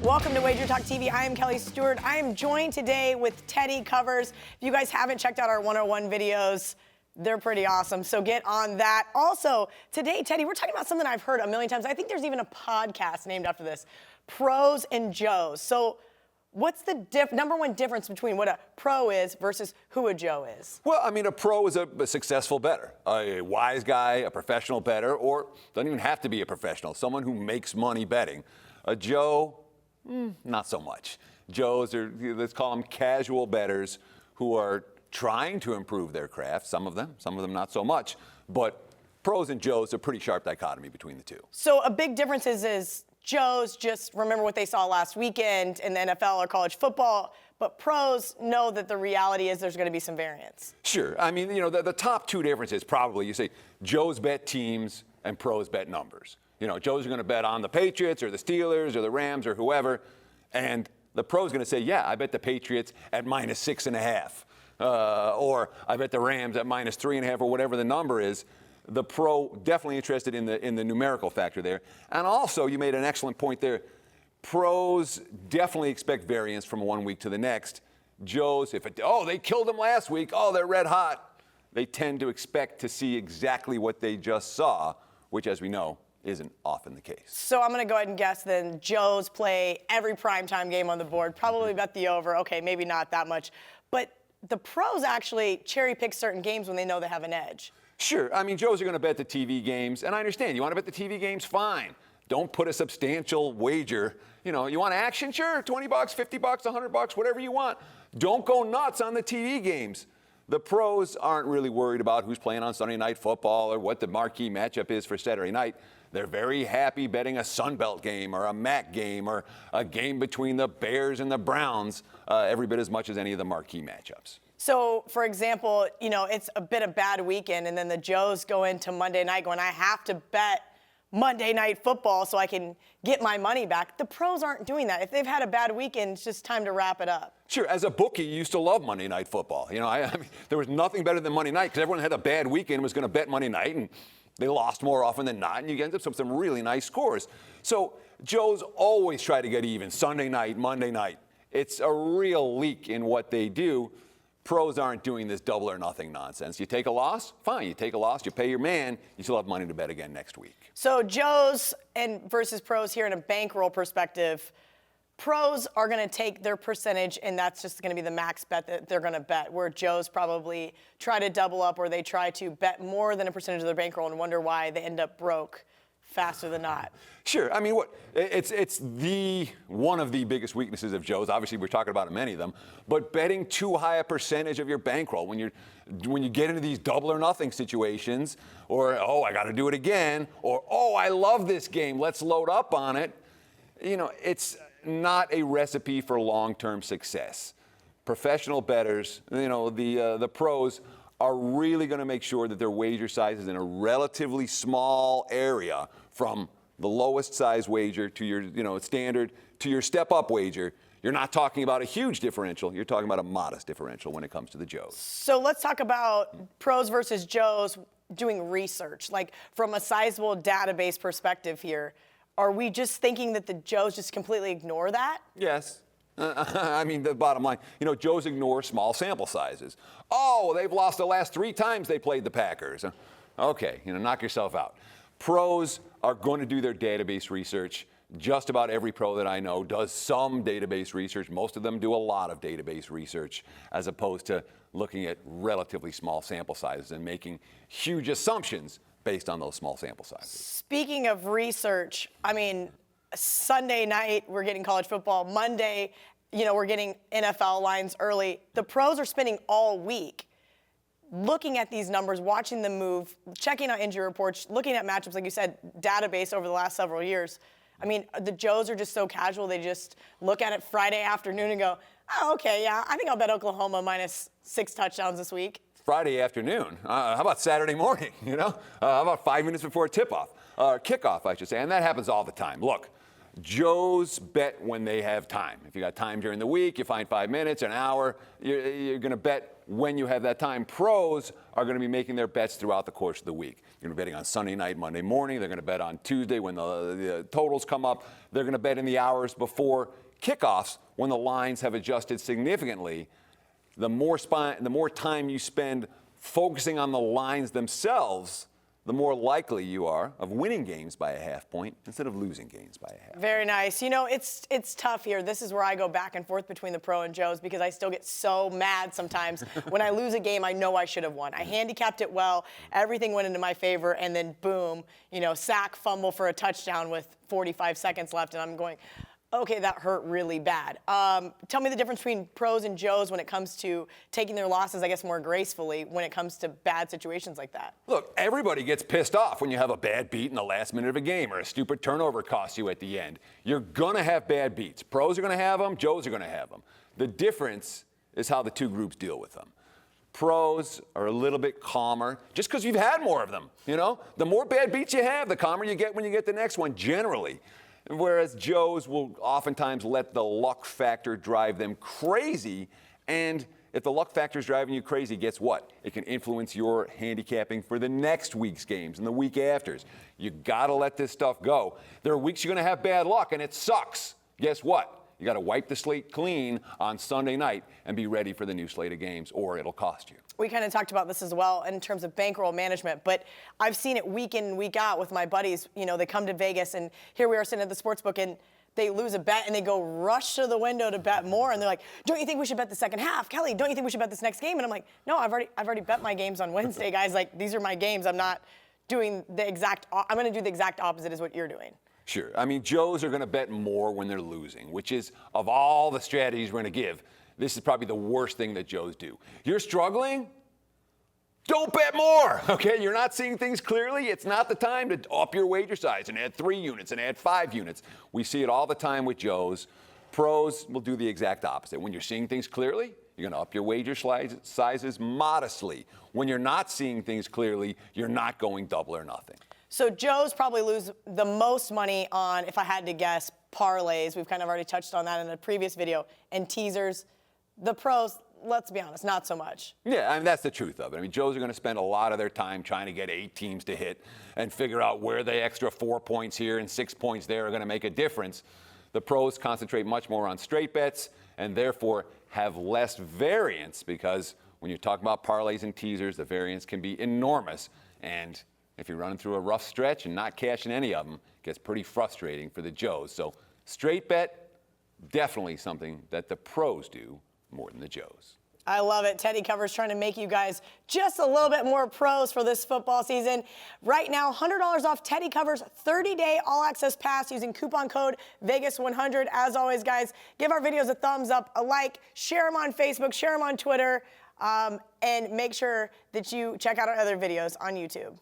Welcome to WagerTalk TV. I am Kelly Stewart. I am joined today with Teddy Covers. If you guys haven't checked out our 101 videos, they're pretty awesome, so get on that. Also, today, Teddy, we're talking about something I've heard a million times. I think there's even a podcast named after this, Pros and Joes. So what's the number one difference between what a pro is versus who a Joe is? Well, I mean, a pro is a successful bettor, a wise guy, a professional bettor, or doesn't even have to be a professional, someone who makes money betting. A Joe, not so much. Joes are, let's call them casual bettors who are trying to improve their craft, some of them not so much, but pros and Joes, a pretty sharp dichotomy between the two. So a big difference is Joes just remember what they saw last weekend in the NFL or college football, but pros know that the reality is there's going to be some variance. Sure. I mean, you know, the top two differences probably, you say Joes bet teams and pros bet numbers. You know, Joes are going to bet on the Patriots or the Steelers or the Rams or whoever, and the pro's going to say, yeah, I bet the Patriots at -6.5. Or I bet the Rams at -3.5 or whatever the number is. The pro definitely interested in the numerical factor there. And also, you made an excellent point there. Pros definitely expect variance from one week to the next. Joes, they killed them last week, they're red hot. They tend to expect to see exactly what they just saw, which, as we know, isn't often the case. So I'm going to go ahead and guess then Joes play every primetime game on the board, probably bet the over. Okay, maybe not that much. But the pros actually cherry pick certain games when they know they have an edge. Sure. I mean, Joes are going to bet the TV games, and I understand. You want to bet the TV games? Fine. Don't put a substantial wager. You know, you want action? Sure, $20, $50, $100, whatever you want. Don't go nuts on the TV games. The pros aren't really worried about who's playing on Sunday Night Football or what the marquee matchup is for Saturday night. They're very happy betting a Sun Belt game or a MAC game or a game between the Bears and the Browns every bit as much as any of the marquee matchups. So, for example, you know, it's a bit of bad weekend, and then the Joes go into Monday night going, I have to bet Monday Night Football so I can get my money back. The pros aren't doing that. If they've had a bad weekend, it's just time to wrap it up. Sure. As a bookie, you used to love Monday Night Football. You know, I mean, there was nothing better than Monday night because everyone had a bad weekend and was going to bet Monday night, and they lost more often than not, and you end up with some really nice scores. So Joes always try to get even Sunday night, Monday night. It's a real leak in what they do. Pros aren't doing this double or nothing nonsense. You take a loss, fine. You take a loss, you pay your man, you still have money to bet again next week. So Joes versus pros here in a bankroll perspective, pros are going to take their percentage, and that's just going to be the max bet that they're going to bet, where Joes probably try to double up or they try to bet more than a percentage of their bankroll and wonder why they end up broke faster than not. Sure. I mean, it's one of the biggest weaknesses of Joes. Obviously, we're talking about many of them. But betting too high a percentage of your bankroll when you get into these double or nothing situations, or I got to do it again, or I love this game, let's load up on it. You know, it's not a recipe for long-term success. Professional bettors, you know, the pros are really going to make sure that their wager size is in a relatively small area, from the lowest size wager to your standard to your step-up wager. You're not talking about a huge differential. You're talking about a modest differential when it comes to the Joes. So let's talk about pros versus Joes doing research, like from a sizable database perspective here. Are we just thinking that the Joes just completely ignore that? Yes. I mean, the bottom line, Joes ignore small sample sizes. They've lost the last 3 times they played the Packers. Okay, knock yourself out. Pros are going to do their database research. Just about every pro that I know does some database research. Most of them do a lot of database research, as opposed to looking at relatively small sample sizes and making huge assumptions based on those small sample sizes. Speaking of research, I mean, Sunday night, we're getting college football. Monday, we're getting NFL lines early. The pros are spending all week looking at these numbers, watching them move, checking out injury reports, looking at matchups, like you said, database over the last several years. I mean, the Joes are just so casual. They just look at it Friday afternoon and go, okay, yeah, I think I'll bet Oklahoma -6 touchdowns this week. Friday afternoon. How about Saturday morning? How about 5 minutes before tip-off, or kickoff, I should say. And that happens all the time. Look, Joes bet when they have time. If you got time during the week, you find 5 minutes, an hour, you're going to bet when you have that time. Pros are going to be making their bets throughout the course of the week. You're going to be betting on Sunday night, Monday morning. They're going to bet on Tuesday when the totals come up. They're going to bet in the hours before kickoffs when the lines have adjusted significantly. The more time you spend focusing on the lines themselves, the more likely you are of winning games by a half point instead of losing games by a half. Very nice. You know, it's tough here. This is where I go back and forth between the pro and Joe's because I still get so mad sometimes. When I lose a game, I know I should have won. I handicapped it well. Everything went into my favor, and then boom, you know, sack, fumble for a touchdown with 45 seconds left, and I'm going, okay, that hurt really bad. Tell me the difference between pros and Joes when it comes to taking their losses, I guess, more gracefully when it comes to bad situations like that. Look, everybody gets pissed off when you have a bad beat in the last minute of a game or a stupid turnover costs you at the end. You're going to have bad beats. Pros are going to have them. Joes are going to have them. The difference is how the two groups deal with them. Pros are a little bit calmer just because you've had more of them. You know, the more bad beats you have, the calmer you get when you get the next one, generally. Whereas Joes will oftentimes let the luck factor drive them crazy. And if the luck factor is driving you crazy, guess what? It can influence your handicapping for the next week's games and the week afters. You got to let this stuff go. There are weeks you're going to have bad luck, and it sucks. Guess what? You got to wipe the slate clean on Sunday night and be ready for the new slate of games, or it'll cost you. We kind of talked about this as well in terms of bankroll management, but I've seen it week in, week out with my buddies. You know, they come to Vegas, and here we are sitting at the sportsbook, and they lose a bet, and they go rush to the window to bet more, and they're like, "Don't you think we should bet the second half, Kelly? Don't you think we should bet this next game?" And I'm like, "No, I've already bet my games on Wednesday, guys. Like, these are my games. I'm not doing the exact. I'm going to do the exact opposite as what you're doing." Sure. I mean, Joes are going to bet more when they're losing, which is, of all the strategies we're going to give, this is probably the worst thing that Joes do. You're struggling? Don't bet more, okay? You're not seeing things clearly. It's not the time to up your wager size and add 3 units and add 5 units. We see it all the time with Joes. Pros will do the exact opposite. When you're seeing things clearly, you're going to up your wager sizes modestly. When you're not seeing things clearly, you're not going double or nothing. So Joes probably lose the most money on, if I had to guess, parlays. We've kind of already touched on that in a previous video. And teasers. The pros, let's be honest, not so much. Yeah, I mean, that's the truth of it. I mean, Joes are going to spend a lot of their time trying to get 8 teams to hit and figure out where the extra 4 points here and 6 points there are going to make a difference. The pros concentrate much more on straight bets and therefore have less variance because when you're talking about parlays and teasers, the variance can be enormous. And if you're running through a rough stretch and not cashing any of them, it gets pretty frustrating for the Joes. So straight bet, definitely something that the pros do more than the Joes. I love it. Teddy Covers trying to make you guys just a little bit more pros for this football season. Right now, $100 off Teddy Covers 30-day all-access pass using coupon code Vegas100. As always, guys, give our videos a thumbs up, a like, share them on Facebook, share them on Twitter, and make sure that you check out our other videos on YouTube.